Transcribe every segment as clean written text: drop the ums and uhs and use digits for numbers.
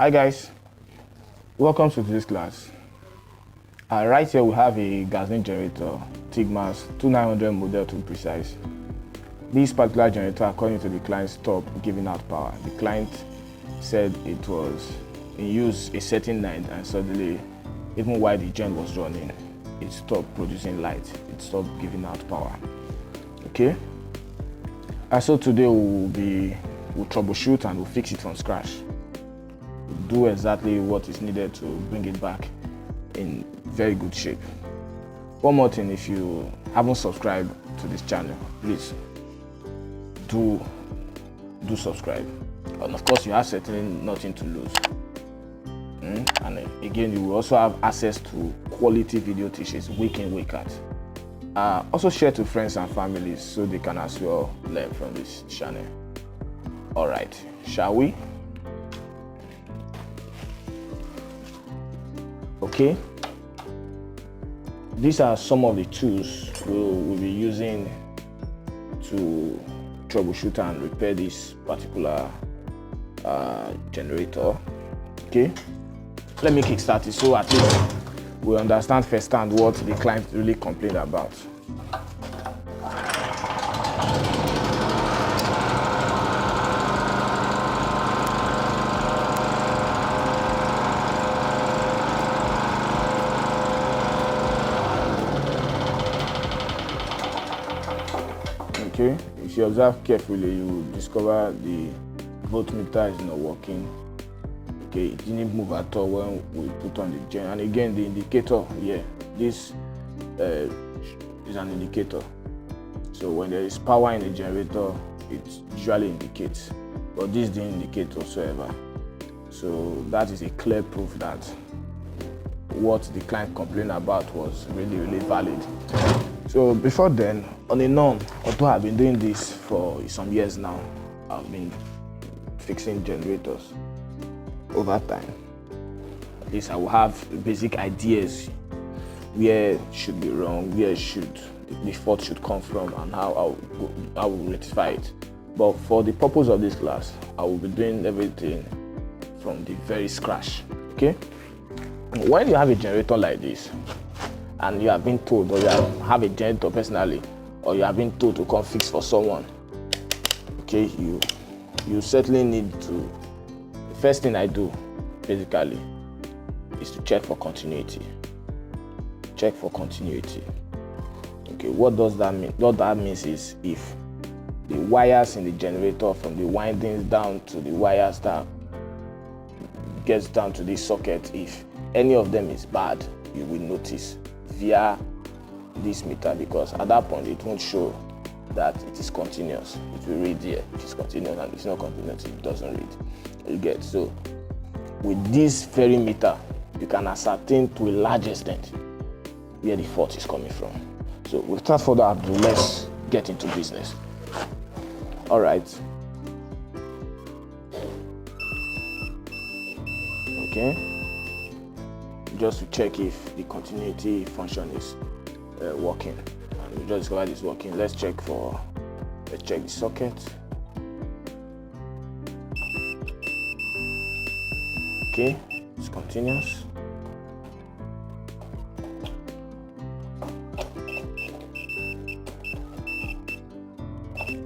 Hi guys, welcome to this class. Right here we have a gasoline generator, Tigmas 2900 model to be precise. This particular generator, according to the client, stopped giving out power. The client said it was in use a certain night and suddenly, even while the gen was running, it stopped producing light. It stopped giving out power. Okay? And so today we'll troubleshoot and we'll fix it from scratch. Do exactly what is needed to bring it back in very good shape. One more thing, if you haven't subscribed to this channel, please do subscribe. And of course, you have certainly nothing to lose. And again, you will also have access to quality video teachings week in, week out. Also share to friends and families so they can as well learn from this channel. All right, shall we? Okay, these are some of the tools we'll be using to troubleshoot and repair this particular generator. Okay, let me kickstart it so at least we understand firsthand what the client really complained about. Okay, if you observe carefully, you will discover the voltmeter is not working. Okay, it didn't move at all when we put on the gen. And again, the indicator here, this is an indicator. So when there is power in the generator, it usually indicates, but this didn't indicate whatsoever. So that is a clear proof that what the client complained about was really valid. So before then, on a norm, although I've been doing this for some years now, I've been fixing generators over time. At least I will have basic ideas where it should be wrong, where the fault should come from, and how I will rectify it. But for the purpose of this class, I will be doing everything from the very scratch. Okay? When you have a generator like this, and you have been told, or you have a generator personally, or you have been told to come fix for someone, okay, you certainly need to, the first thing I do basically is to check for continuity. Check for continuity. Okay, what does that mean? What that means is if the wires in the generator, from the windings down to the wires that gets down to this socket, if any of them is bad, you will notice via this meter, because at that point it won't show that it is continuous. It will read here it is continuous, and if it's not continuous, it doesn't read. You get? So with this very meter, you can ascertain to a large extent where the fault is coming from. So without further ado, let's get into business. All right. Okay. Just to check if the continuity function is working, and we just discovered it's working. Let's check the socket. Okay, it's continuous.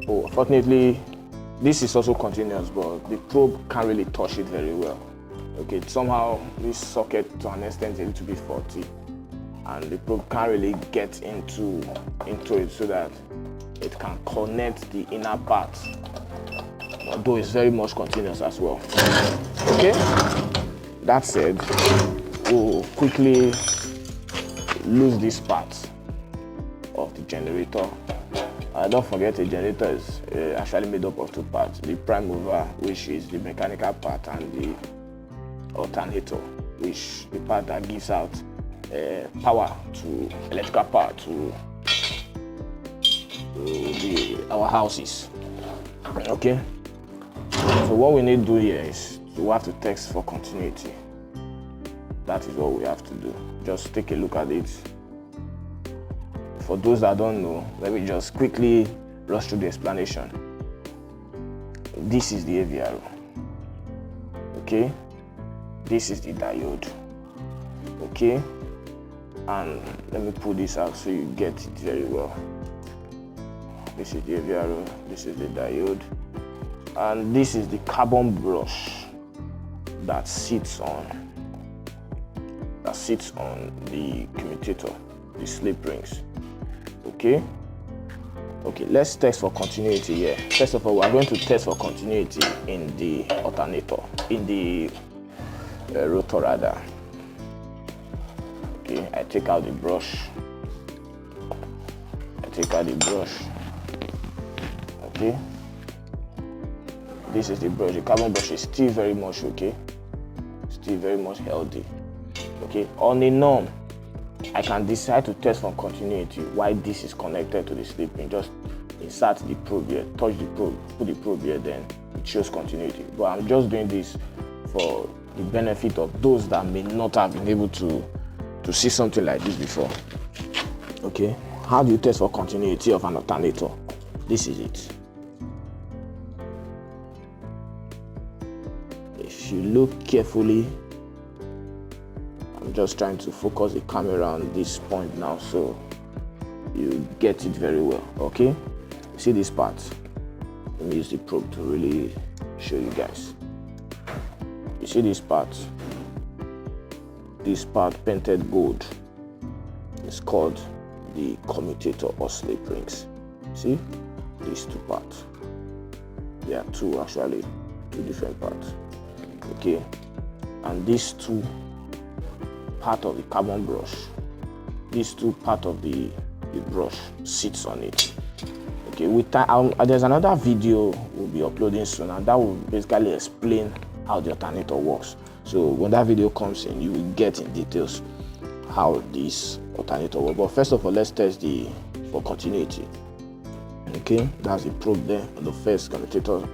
Oh, unfortunately, this is also continuous, but the probe can't really touch it very well. Okay, somehow this socket to an extent is a little bit faulty, and the probe can't really get into it so that it can connect the inner part, although it's very much continuous as well. Okay, that said, we'll quickly lose this part of the generator. Don't forget, a generator is actually made up of two parts: the prime mover, which is the mechanical part, and the alternator, which the part that gives out power to electrical power to our houses. Okay, so what we need to do here is we have to test for continuity. That is what we have to do. Just take a look at it. For those that don't know, let me just quickly rush through the explanation. This is the AVR. Okay, this is the diode, okay? And let me pull this out so you get it very well. This is the AVR, this is the diode, and this is the carbon brush that sits on the commutator, the slip rings. Okay, let's test for continuity here. First of all, we are going to test for continuity in the alternator, in the rotor rather. Okay, I take out the brush. Okay, this is the brush. The carbon brush is still very much okay, still very much healthy. Okay, on a norm, I can decide to test for continuity while this is connected to the slip ring. Just insert the probe here, touch the probe, put the probe here, then it shows continuity. But I'm just doing this for the benefit of those that may not have been able to see something like this before. Okay, how do you test for continuity of an alternator? This is it. If you look carefully, I'm just trying to focus the camera on this point now so you get it very well. Okay, see this part? Let me use the probe to really show you guys. You see this part? This part painted gold is called the commutator or slip rings. See these two parts? There are two actually, two different parts. Okay, and these two part of the carbon brush, these two part of the brush sits on it. Okay, with time, there's another video we'll be uploading soon, and that will basically explain how the alternator works. So when that video comes in, you will get in details how this alternator works. But first of all, let's test for continuity. Okay, that's the probe there on the first commutator,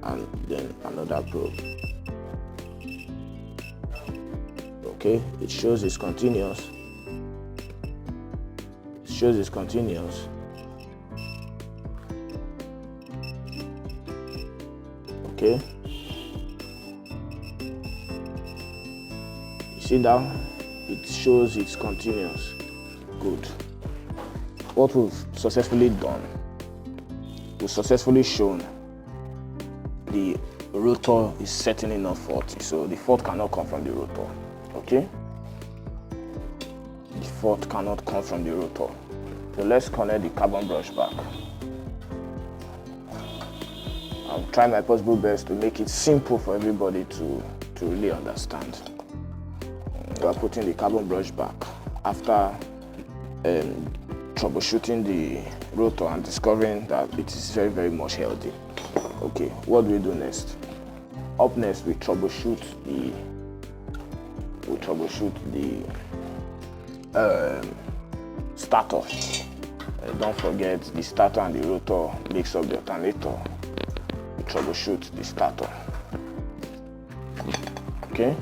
and then another probe. Okay, it shows it's continuous. It shows it's continuous. Okay, you see that it shows it's continuous. Good. What we've successfully done, we've successfully shown the rotor is certainly not faulty, so the fault cannot come from the rotor. Okay, the fault cannot come from the rotor. So let's connect the carbon brush back. I'll try my possible best to make it simple for everybody to really understand. We are putting the carbon brush back after troubleshooting the rotor and discovering that it is very, very much healthy. Okay, what do we do next? Up next, we troubleshoot the starter. Don't forget, the starter and the rotor makes up the alternator. We troubleshoot the starter. Okay.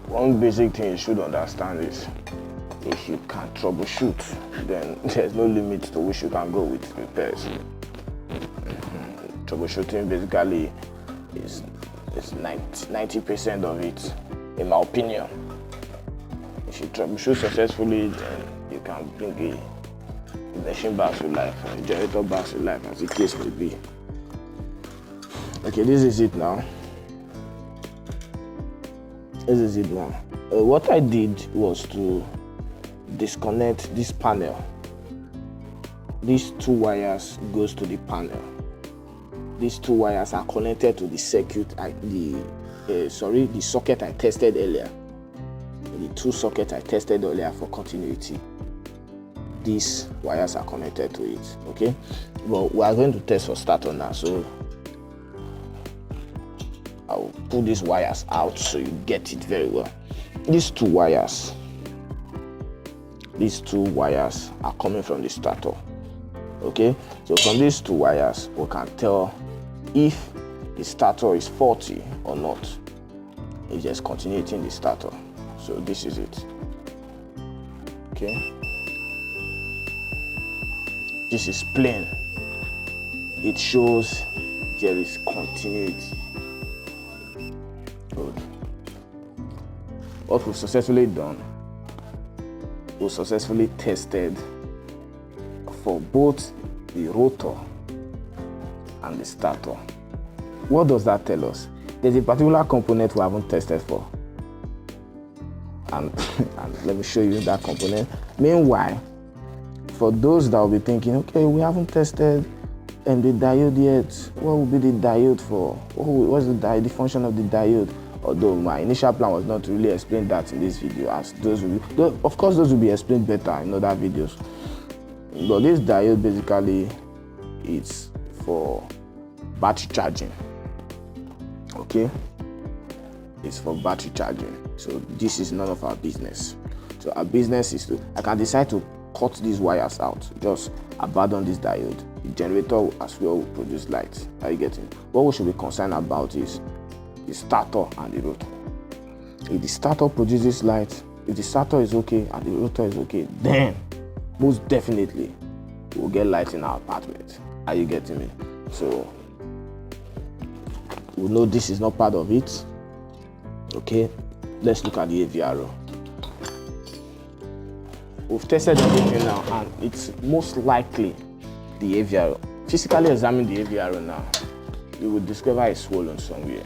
One basic thing you should understand is, if you can troubleshoot, then there's no limit to which you can go with repairs. Troubleshooting basically is 90% of it, in my opinion. If you troubleshoot successfully, then you can bring a machine back to life, or a generator back to life, as the case may be. Okay, this is it now. This is it now. What I did was to disconnect this panel. These two wires goes to the panel. These two wires are connected to the circuit, the socket I tested earlier. The two sockets I tested earlier for continuity. These wires are connected to it. Okay, but we are going to test for starter now. So I'll pull these wires out so you get it very well. These two wires are coming from the starter. Okay, so from these two wires, we can tell if the starter is faulty or not. It's just continuity in the starter. So this is it. Okay. this is plain. It shows there is continuity. Good. What we've successfully done, we successfully tested for both the rotor and the starter. What does that tell us? There's a particular component we haven't tested for. And let me show you that component. Meanwhile, for those that will be thinking, okay, we haven't tested the diode yet. What will be the diode for? What's the function of the diode? Although my initial plan was not to really explain that in this video, as those will be, of course, those will be explained better in other videos. But this diode basically is for battery charging. Okay, it's for battery charging. So this is none of our business. So our business is I can decide to cut these wires out, just abandon this diode. The generator as well will produce light. Are you getting? What we should be concerned about is the starter and the rotor. If the starter produces light, if the starter is okay and the rotor is okay, then most definitely we'll get light in our apartment. Are you getting me? So we know this is not part of it. Okay, let's look at the AVR. We've tested everything now, and it's most likely the AVR. Physically examine the AVR now, you will discover it's swollen somewhere.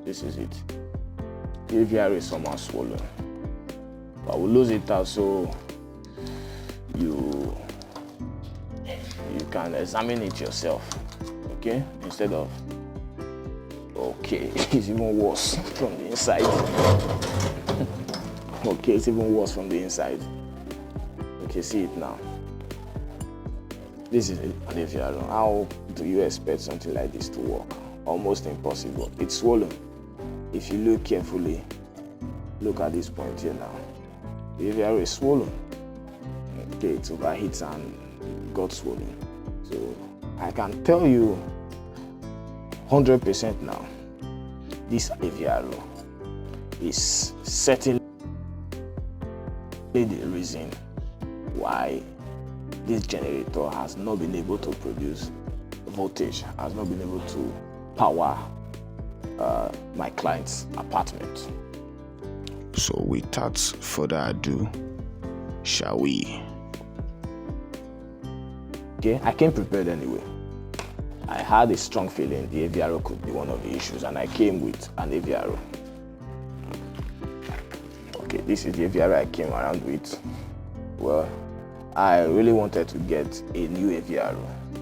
This is it. The AVR is somewhat swollen, but we'll lose it out so you can examine it yourself. Okay, instead of okay, it's even worse from the inside. Okay, it's even worse from the inside. Okay, see it now. This is an AVR. How do you expect something like this to work? Almost impossible. It's swollen. If you look carefully, look at this point here now. The AVR is swollen. Okay, it overheats and got swollen. So I can tell you 100% now, this AVR is certainly the reason why this generator has not been able to produce voltage, has not been able to power my client's apartment. So without further ado, shall we? Okay, I came prepared anyway. I had a strong feeling the AVR could be one of the issues, and I came with an AVR. Okay, this is the AVR I came around with. Well, I really wanted to get a new AVR,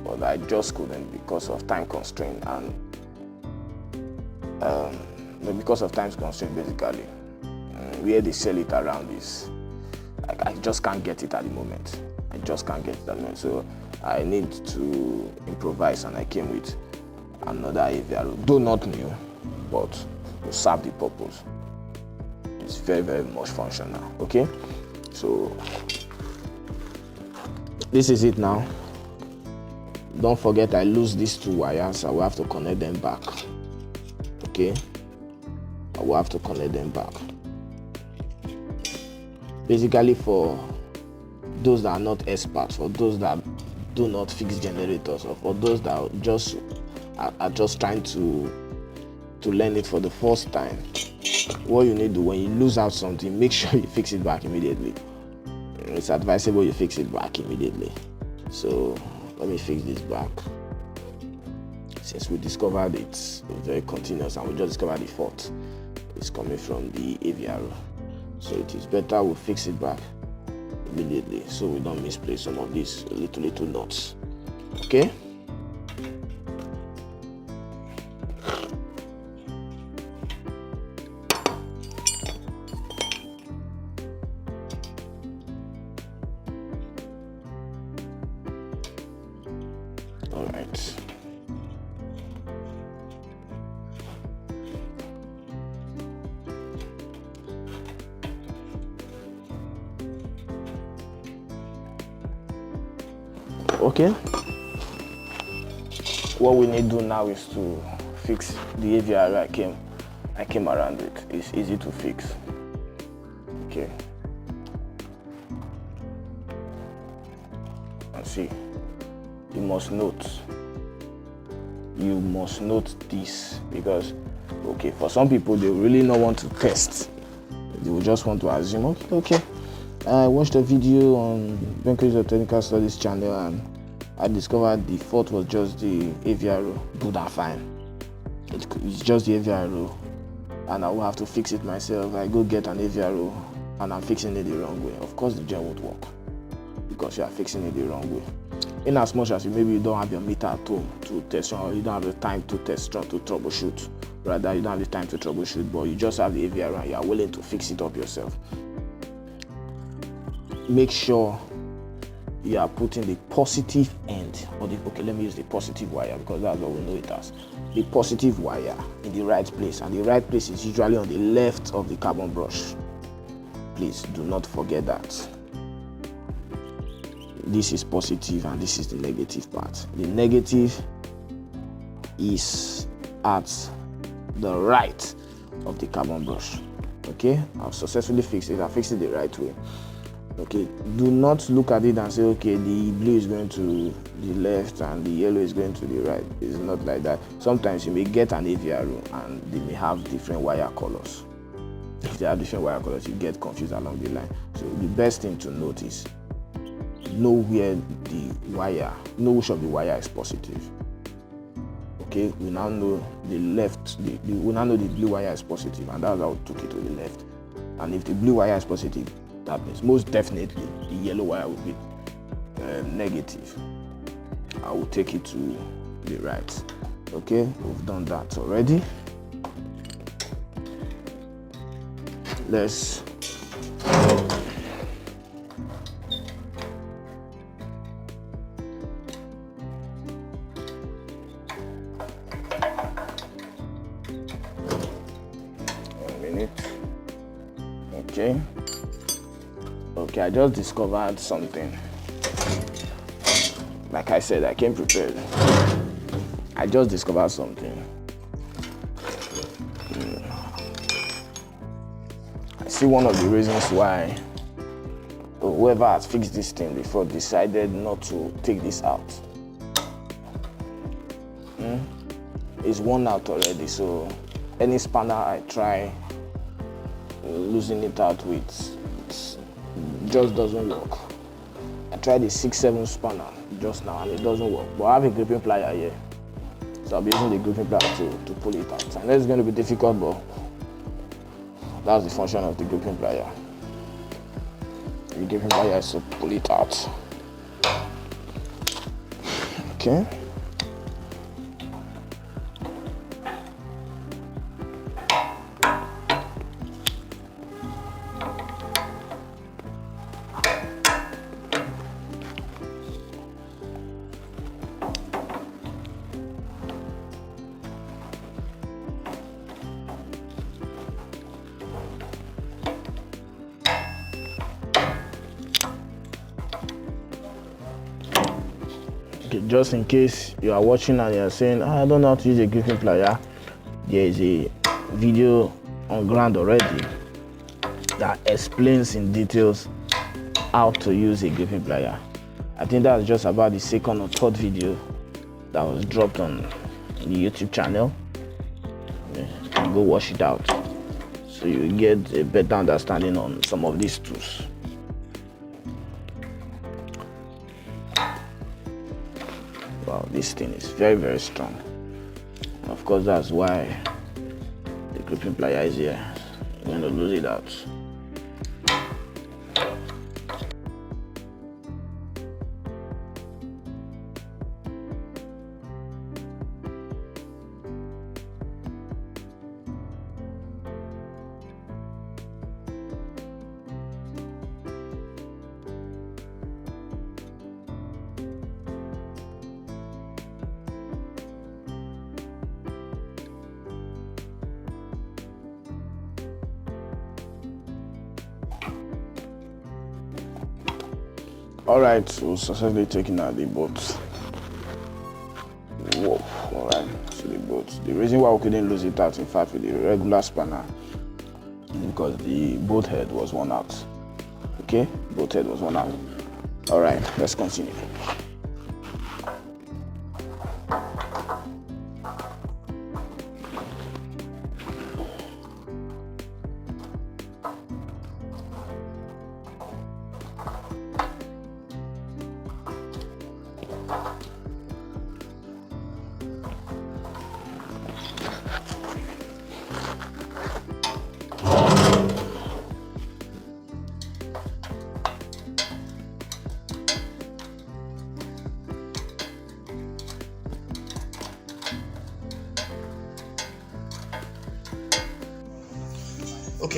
but I just couldn't because of time constraint and because of time constraint basically. Where they sell it around is, I just can't get it at the moment. I just can't get it at the moment. So I need to improvise, and I came with another AVR, though not new, but to serve the purpose. It's very, very much functional. Okay, so this is it now. Don't forget, I lose these two wires. I will have to connect them back. Okay, I will have to connect them back. Basically, for those that are not experts, for those that do not fix generators, or for those that are just trying to learn it for the first time, what you need to do when you lose out something, make sure you fix it back immediately. It's advisable you fix it back immediately. So let me fix this back. Since we discovered it's very continuous and we just discovered the fault, it's coming from the AVR. So it is better we fix it back immediately so we don't misplace some of these little knots. Okay? All right. Okay, what we need to do now is to fix the AVR I came around with. It's easy to fix. Okay, and see, you must note this, because okay, for some people they really not want to test, they will just want to assume, okay, I watched a video on Benco Technical Studies channel and I discovered the fault was just the AVR row. Good and fine, it's just the AVR row and I will have to fix it myself. I go get an AVR row and I'm fixing it the wrong way. Of course the gen won't work, because you are fixing it the wrong way. In as much as maybe you don't have your meter at home to test, or you don't have the time to test, to troubleshoot, rather you don't have the time to troubleshoot, but you just have the AVR and you are willing to fix it up yourself. Make sure you are putting the positive end, or okay, let me use the positive wire because that's what we know it as. The positive wire in the right place, and the right place is usually on the left of the carbon brush. Please do not forget that. This is positive and this is the negative part. The negative is at the right of the carbon brush. Okay, I've successfully fixed it. I fixed it the right way. Okay, do not look at it and say, okay, the blue is going to the left and the yellow is going to the right. It's not like that. Sometimes you may get an AVR and they may have different wire colors. If they have different wire colors, you get confused along the line. So the best thing to note is know where the wire, know which of the wire is positive. Okay, we now know the left, we now know the blue wire is positive, and that's how we took it to the left. And if the blue wire is positive, that means most definitely the yellow wire will be negative. I will take it to the right. Okay, we've done that already. Let's Okay, I just discovered something. Like I said, I came prepared. I just discovered something. I see one of the reasons why whoever has fixed this thing before decided not to take this out. It's worn out already, so any spanner I try losing it out with, it just doesn't work. I tried the 6-7 spanner just now and it doesn't work, but I have a gripping plier here, so I'll be using the gripping plier to pull it out. I know it's going to be difficult, but that's the function of the gripping plier. The gripping plier is to pull it out. Okay. Okay, just in case you are watching and you are saying, I don't know how to use a gripping plier, there is a video on ground already that explains in details how to use a gripping plier. I think that's just about the second or third video that was dropped on the YouTube channel. Go watch it out so you get a better understanding on some of these tools. Wow, this thing is very, very strong. And of course, that's why the gripping plier is here. You're going to lose it out. Alright, so successfully taking out the bolts. Whoa, alright, so the bolts. The reason why we couldn't lose it out, in fact, with the regular spanner is because the bolt head was worn out. Okay, bolt head was worn out. Alright, let's continue.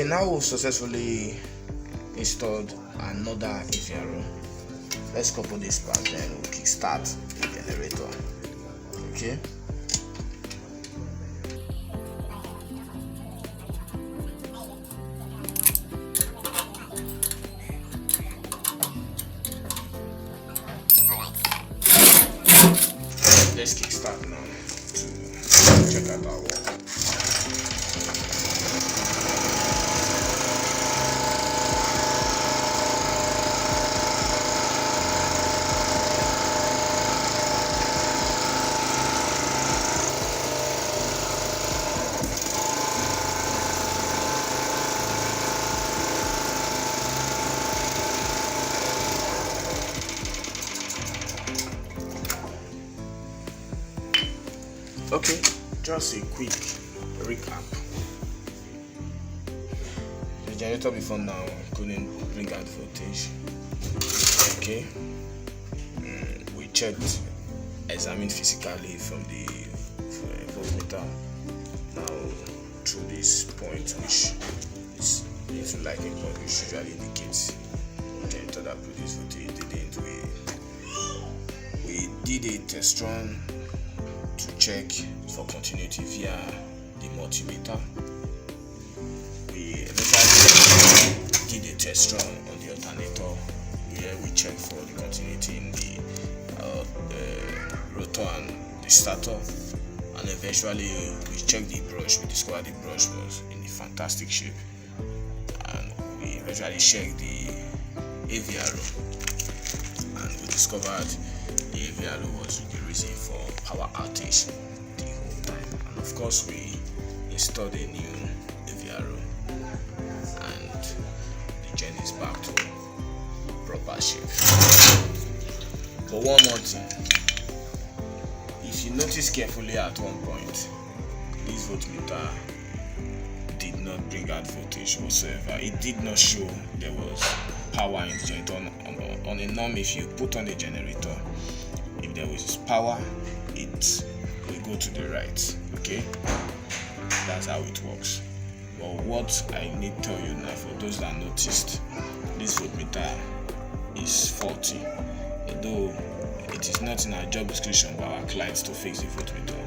Okay, now we've successfully installed another AVR. Let's couple this part, then we'll kickstart the generator. Okay. Let's kickstart now to check out our work. Okay, just a quick recap. The generator before now couldn't bring out voltage. Okay, we checked, examined physically from the voltmeter now through this point, which is little like a point which usually indicates the generator that produces voltage. We did a test run to check for continuity via the multimeter. We eventually did a test run on the alternator where we checked for the continuity in the rotor and the starter, and eventually we checked the brush. We discovered the brush was in a fantastic shape, and we eventually checked the AVR, and we discovered the AVR was the reason for power outage the whole time. And of course, we installed a new AVR, and the gen is back to proper shape. But one more thing, if you notice carefully at one point, this voltmeter did not bring out voltage whatsoever. It did not show there was power in the generator. On a norm, if you put on the generator, if there is power, it will go to the right. Okay, that's how it works. But what I need to tell you now, for those that noticed, this voltmeter is faulty. Although it is not in our job description by our clients to fix the voltmeter,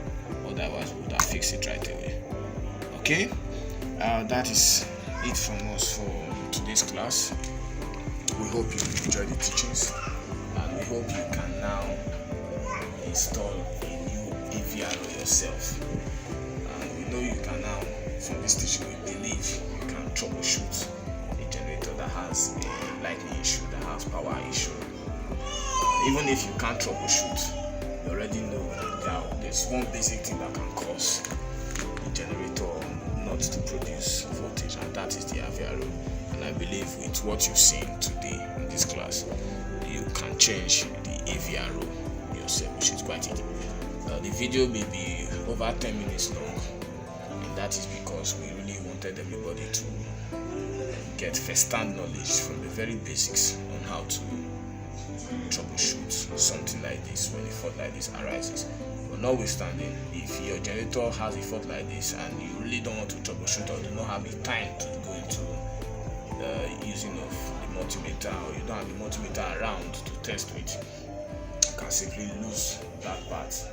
otherwise we would have fixed it right away. Okay, that is it from us for today's class. We hope you enjoy the teachings, and we hope you can now install a new AVR yourself. And we know you can now, from this teaching, we believe you can troubleshoot a generator that has a lighting issue, that has power issue. Even if you can't troubleshoot, you already know that there's one basic thing that can cause the generator not to produce voltage, and that is the AVR. And I believe with what you've seen today in this class, you can change the AVR yourself, which is quite easy. The video may be over 10 minutes long, and that is because we really wanted everybody to get first-hand knowledge from the very basics on how to troubleshoot something like this when a fault like this arises. But notwithstanding, if your generator has a fault like this and you really don't want to troubleshoot, or do not have the time to go into using of the multimeter, or you don't have the multimeter around to test with, you can simply lose that part of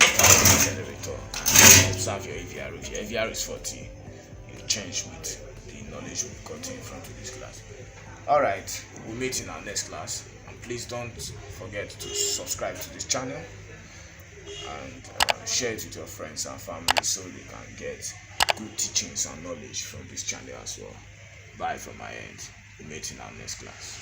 the generator and observe your AVR. If your AVR is faulty, you change with the knowledge we've gotten from today's class. Alright, we'll meet in our next class, and please don't forget to subscribe to this channel and share it with your friends and family so they can get good teachings and knowledge from this channel as well. Bye from my end. We'll meet in our next class.